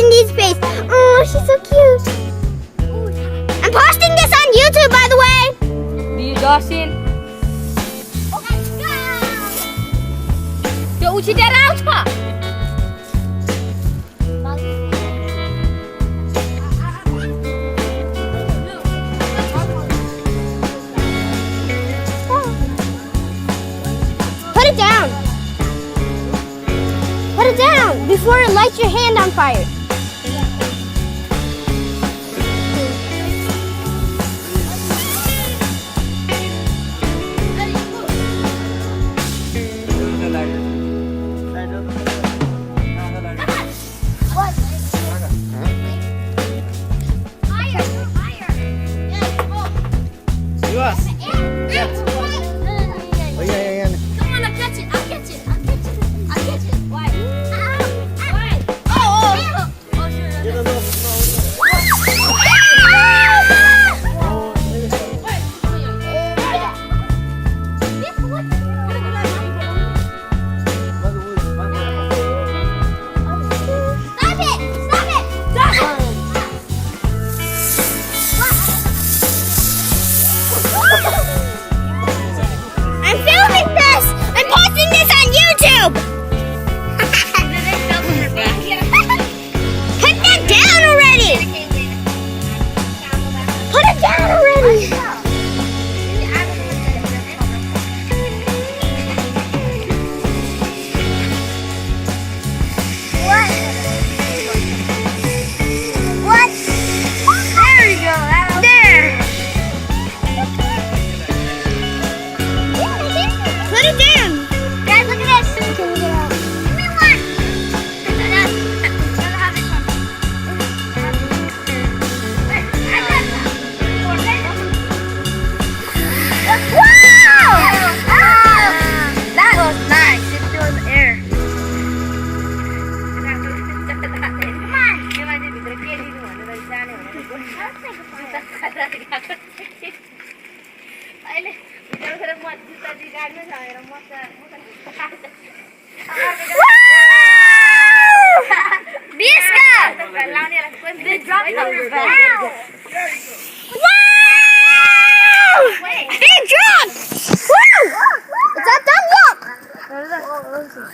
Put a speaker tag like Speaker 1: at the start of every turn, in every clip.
Speaker 1: watching these face. Oh, she's so cute. I'm posting this on YouTube, by the way.
Speaker 2: Dawson. Yo, uči dia raus pak.
Speaker 1: Put it down. Put it down before it lights your hand on fire.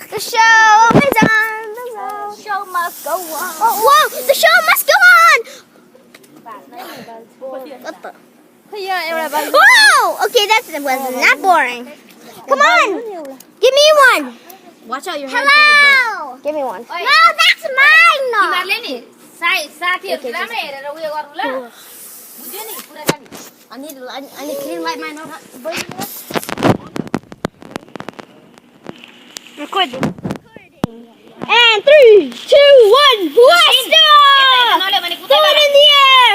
Speaker 1: The show is on. The show must go on. Oh, whoa! The show must go on. What the? Whoa! Okay, that wasn't that boring. Come on, give me one.
Speaker 2: Watch out your hand.
Speaker 1: Hello. Give me one. No, that's mine. No.
Speaker 2: I need to clean my nose.
Speaker 1: Recording. And 3, 2, 1, blast off! Throw it in the air!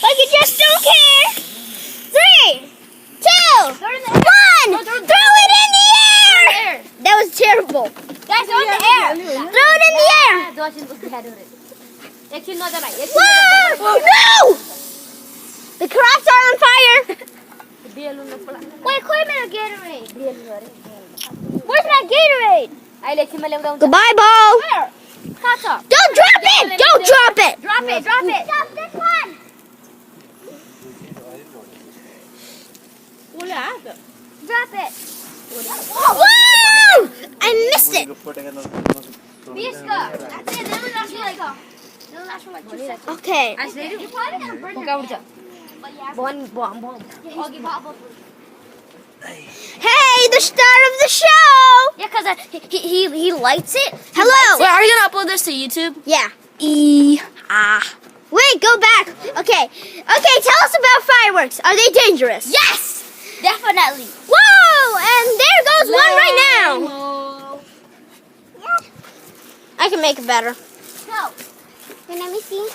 Speaker 1: Like you just don't care! 3, 2, 1, throw it in the air! That was terrible.
Speaker 2: Guys, throw it in the air!
Speaker 1: Throw it in the air! Whoa! No! The crops are on fire! Wait, wait a minute, Gatorade. Where's my Gatorade? Goodbye, ball.
Speaker 2: Where?
Speaker 1: Don't drop it! Don't drop it!
Speaker 2: Drop it, drop it.
Speaker 1: Drop this one. Drop it. Whoa! I missed it. Okay. Hey, the star of the show!
Speaker 2: Yeah, because he lights it.
Speaker 1: Hello.
Speaker 2: Wait, are you going to upload this to YouTube?
Speaker 1: Yeah.
Speaker 2: Wait,
Speaker 1: go back. Okay. Okay, tell us about fireworks. Are they dangerous?
Speaker 2: Yes! Definitely.
Speaker 1: Whoa! And there goes one right now. I can make it better.
Speaker 2: Go.
Speaker 1: Let me see.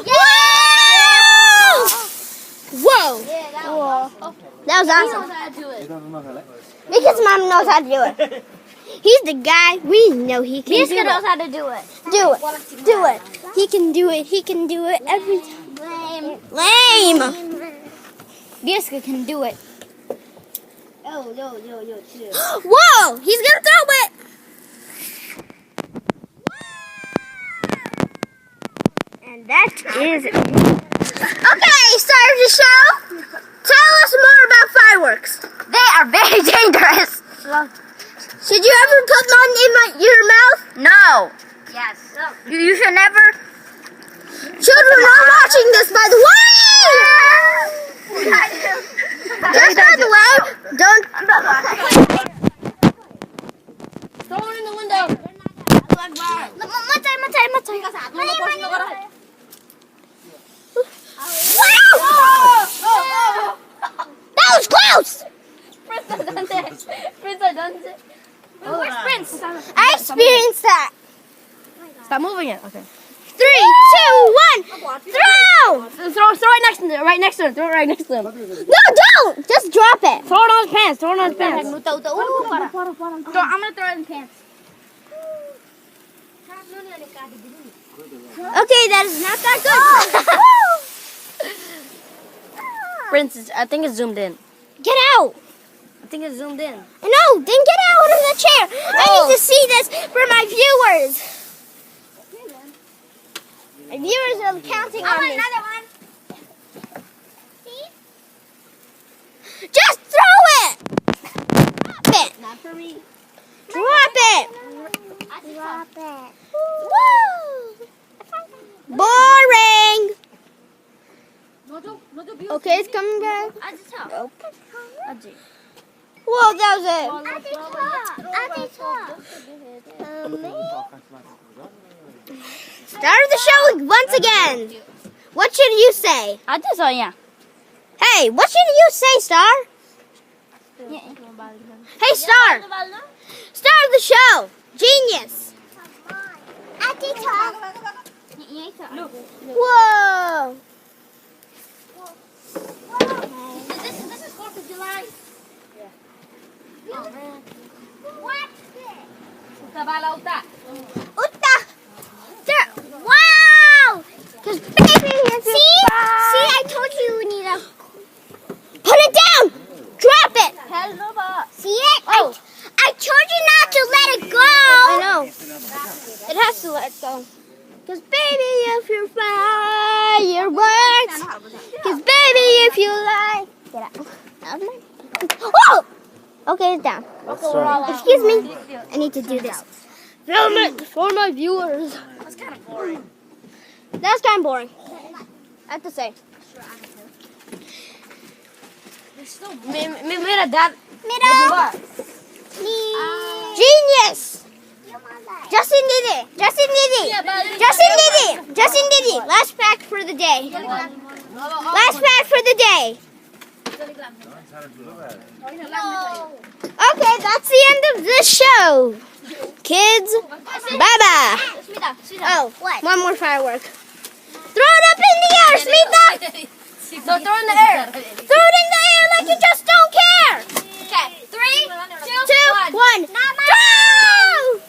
Speaker 1: Whoa! Whoa!
Speaker 2: Yeah, that was
Speaker 1: That was
Speaker 2: He knows
Speaker 1: awesome.
Speaker 2: how to do it.
Speaker 1: Because Mom knows how to do it. He's the guy. We know he can do
Speaker 2: Biska knows
Speaker 1: it.
Speaker 2: how to do it.
Speaker 1: Do it. Do it. He can do it. He can do it every time. Lame.
Speaker 2: Biska can do it.
Speaker 1: Whoa! He's gonna throw it. Okay, start the show. Tell us more about fireworks.
Speaker 2: They are very dangerous.
Speaker 1: Should you ever put one in your mouth?
Speaker 2: No. Yes. You should never.
Speaker 1: Children are watching this, by the way. Just by the way, don't.
Speaker 2: Throw it in the window.
Speaker 1: That was close.
Speaker 2: Prince has done it. Oh, where's Prince?
Speaker 1: I experienced that.
Speaker 2: Stop moving it. Okay.
Speaker 1: 3, 2, 1, throw!
Speaker 2: Throw it right next to him. Throw it right next to him.
Speaker 1: No, don't! Just drop it.
Speaker 2: Throw it on his pants. Throw it on his pants. I'm gonna throw it in his pants.
Speaker 1: Okay, that is not that good.
Speaker 2: Prince, I think it's zoomed in.
Speaker 1: Get out.
Speaker 2: I think it's zoomed in.
Speaker 1: No, then get out of the chair. I need to see this for my viewers. My viewers are counting on me. Just throw it. Drop it.
Speaker 2: Not for me.
Speaker 1: Drop it.
Speaker 2: Drop it.
Speaker 1: Woo. Boring. Okay, it's coming back. Nope. Whoa, that was it. Start the show once again. What should you say?
Speaker 2: I just saw yeah.
Speaker 1: Hey, what should you say, Star? Hey, Star. Start the show. Genius. Whoa.
Speaker 2: This is 4th of July.
Speaker 1: What?
Speaker 2: Uta.
Speaker 1: There. Wow. Cause baby, see, I told you you need to put it down. Drop it. See it?
Speaker 2: Oh.
Speaker 1: I told you not to let it go. I know. It has to let go. Cause baby, if you're fireworks. Cause baby, if you like. Get out. Out of my. Oh. Okay, it's down. Excuse me. I need to do this. Film it for my viewers.
Speaker 2: That's kind of boring.
Speaker 1: That's kind of boring. I have to say.
Speaker 2: Mira, Dad.
Speaker 1: Mira. Genius. Justin did it. Justin did it. Justin did it. Justin did it. Last fact for the day. Last fact for the day. Okay, that's the end of this show. Kids, bye-bye. Oh, what? One more firework. Throw it up in the air, Smita.
Speaker 2: So throw it in the air.
Speaker 1: Throw it in the air like you just don't care.
Speaker 2: Okay. 3, 2,
Speaker 1: 1. Throw!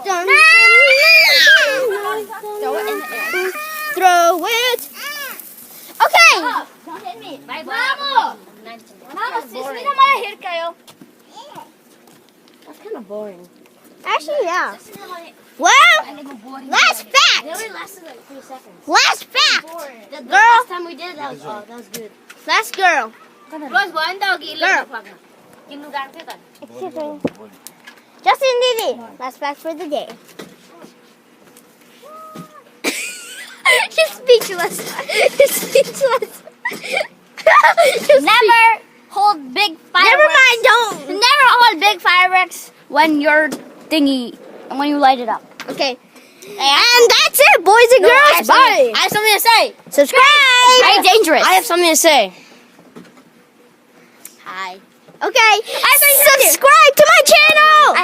Speaker 1: Dun,
Speaker 2: Throw it in the air.
Speaker 1: Throw it. Okay.
Speaker 2: Don't hit me. Vamos. Vamos, si mira malahir kayo. That's kind of boring.
Speaker 1: Actually, yeah. Well, last fact.
Speaker 2: It only lasted like 3 seconds.
Speaker 1: Last fact.
Speaker 2: The
Speaker 1: Girl.
Speaker 2: last time we did it, that was good.
Speaker 1: Last girl.
Speaker 2: Boss, buwan daw,
Speaker 1: Girl.
Speaker 2: Kinugan kita.
Speaker 1: Excuse me. Justin Diddy. Last fact for the day. She's speechless. She's speechless.
Speaker 2: Never hold big fireworks.
Speaker 1: Never mind, don't.
Speaker 2: Never hold big fireworks when you're thingy, when you light it up.
Speaker 1: Okay. And that's it, boys and girls. Bye.
Speaker 2: I have something to say.
Speaker 1: Subscribe.
Speaker 2: Very dangerous. I have something to say. Hi.
Speaker 1: Okay. Subscribe to my channel.